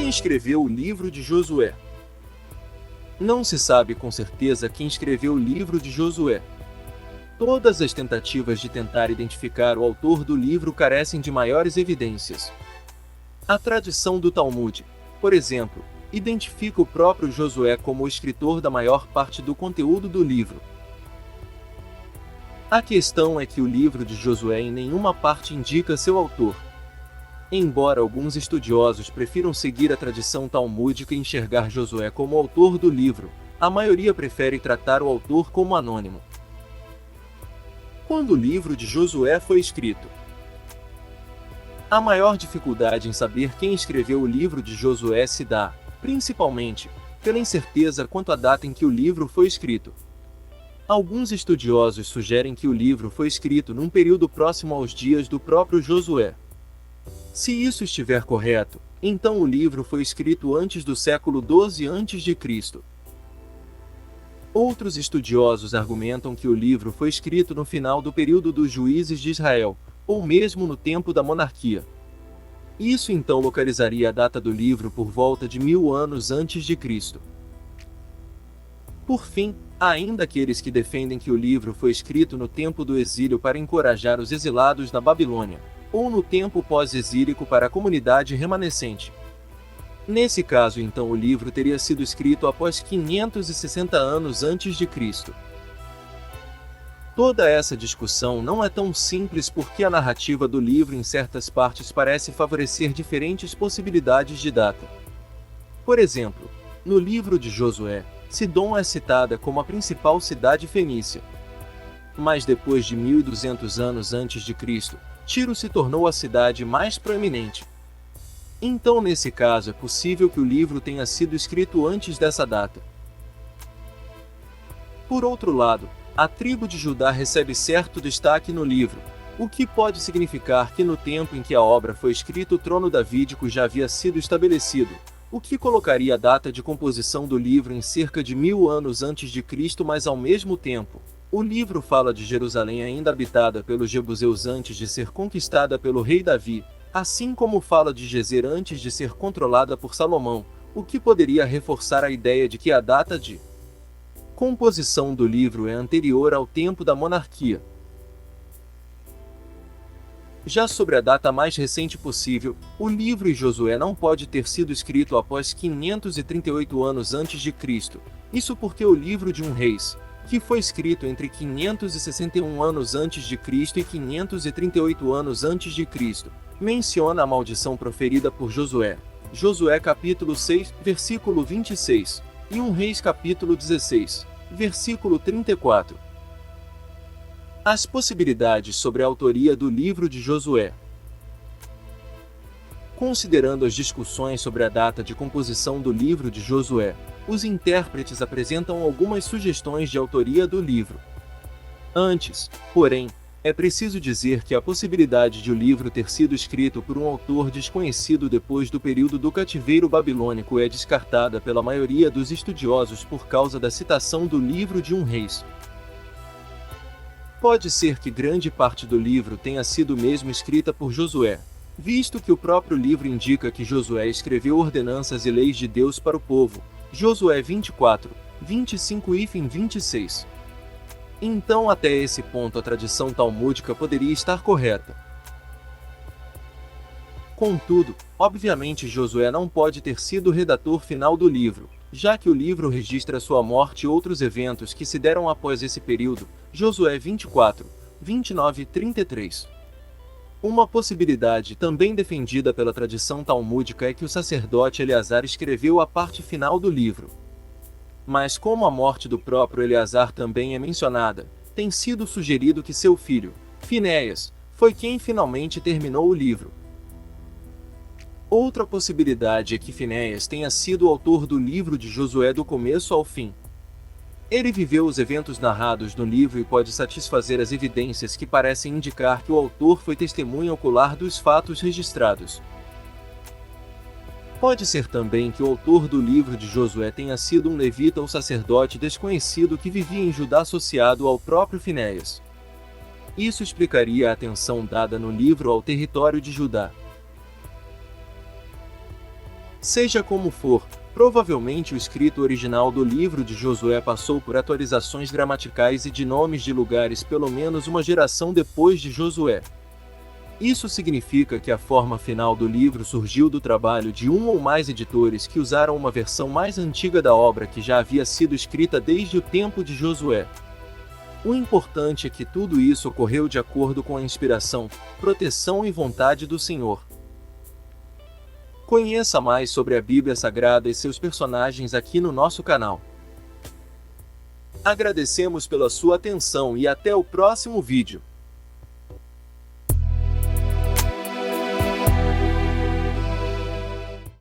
Quem escreveu o livro de Josué? Não se sabe com certeza quem escreveu o livro de Josué. Todas as tentativas de tentar identificar o autor do livro carecem de maiores evidências. A tradição do Talmud, por exemplo, identifica o próprio Josué como o escritor da maior parte do conteúdo do livro. A questão é que o livro de Josué em nenhuma parte indica seu autor. Embora alguns estudiosos prefiram seguir a tradição talmúdica e enxergar Josué como autor do livro, a maioria prefere tratar o autor como anônimo. Quando o livro de Josué foi escrito? A maior dificuldade em saber quem escreveu o livro de Josué se dá, principalmente, pela incerteza quanto à data em que o livro foi escrito. Alguns estudiosos sugerem que o livro foi escrito num período próximo aos dias do próprio Josué. Se isso estiver correto, então o livro foi escrito antes do século XII a.C. Outros estudiosos argumentam que o livro foi escrito no final do período dos juízes de Israel, ou mesmo no tempo da monarquia. Isso então localizaria a data do livro por volta de 1000 anos antes de Cristo. Por fim, há ainda aqueles que defendem que o livro foi escrito no tempo do exílio para encorajar os exilados na Babilônia, ou no tempo pós-exílico para a comunidade remanescente. Nesse caso então o livro teria sido escrito após 560 anos antes de Cristo. Toda essa discussão não é tão simples porque a narrativa do livro em certas partes parece favorecer diferentes possibilidades de data. Por exemplo, no livro de Josué, Sidom é citada como a principal cidade fenícia. Mas depois de 1200 anos antes de Cristo, Tiro se tornou a cidade mais proeminente. Então nesse caso é possível que o livro tenha sido escrito antes dessa data. Por outro lado, a tribo de Judá recebe certo destaque no livro, o que pode significar que no tempo em que a obra foi escrita o trono davídico já havia sido estabelecido, o que colocaria a data de composição do livro em cerca de 1000 anos antes de Cristo, mas ao mesmo tempo, o livro fala de Jerusalém ainda habitada pelos jebuseus antes de ser conquistada pelo rei Davi, assim como fala de Gezer antes de ser controlada por Salomão, o que poderia reforçar a ideia de que a data de composição do livro é anterior ao tempo da monarquia. Já sobre a data mais recente possível, o livro de Josué não pode ter sido escrito após 538 anos antes de Cristo, isso porque o livro de Reis, que foi escrito entre 561 anos antes de Cristo e 538 anos antes de Cristo, menciona a maldição proferida por Josué. Josué capítulo 6, versículo 26, e Reis capítulo 16, versículo 34. As possibilidades sobre a autoria do livro de Josué. Considerando as discussões sobre a data de composição do livro de Josué, os intérpretes apresentam algumas sugestões de autoria do livro. Antes, porém, é preciso dizer que a possibilidade de o livro ter sido escrito por um autor desconhecido depois do período do cativeiro babilônico é descartada pela maioria dos estudiosos por causa da citação do livro de Reis. Pode ser que grande parte do livro tenha sido mesmo escrita por Josué, visto que o próprio livro indica que Josué escreveu ordenanças e leis de Deus para o povo, Josué 24, 25 e 26. Então até esse ponto a tradição talmúdica poderia estar correta. Contudo, obviamente Josué não pode ter sido o redator final do livro, já que o livro registra sua morte e outros eventos que se deram após esse período, Josué 24, 29 e 33. Uma possibilidade também defendida pela tradição talmúdica é que o sacerdote Eleazar escreveu a parte final do livro. Mas como a morte do próprio Eleazar também é mencionada, tem sido sugerido que seu filho, Finéias, foi quem finalmente terminou o livro. Outra possibilidade é que Finéias tenha sido o autor do livro de Josué do começo ao fim. Ele viveu os eventos narrados no livro e pode satisfazer as evidências que parecem indicar que o autor foi testemunha ocular dos fatos registrados. Pode ser também que o autor do livro de Josué tenha sido um levita ou sacerdote desconhecido que vivia em Judá associado ao próprio Finéias. Isso explicaria a atenção dada no livro ao território de Judá. Seja como for, provavelmente o escrito original do livro de Josué passou por atualizações gramaticais e de nomes de lugares pelo menos uma geração depois de Josué. Isso significa que a forma final do livro surgiu do trabalho de um ou mais editores que usaram uma versão mais antiga da obra que já havia sido escrita desde o tempo de Josué. O importante é que tudo isso ocorreu de acordo com a inspiração, proteção e vontade do Senhor. Conheça mais sobre a Bíblia Sagrada e seus personagens aqui no nosso canal. Agradecemos pela sua atenção e até o próximo vídeo.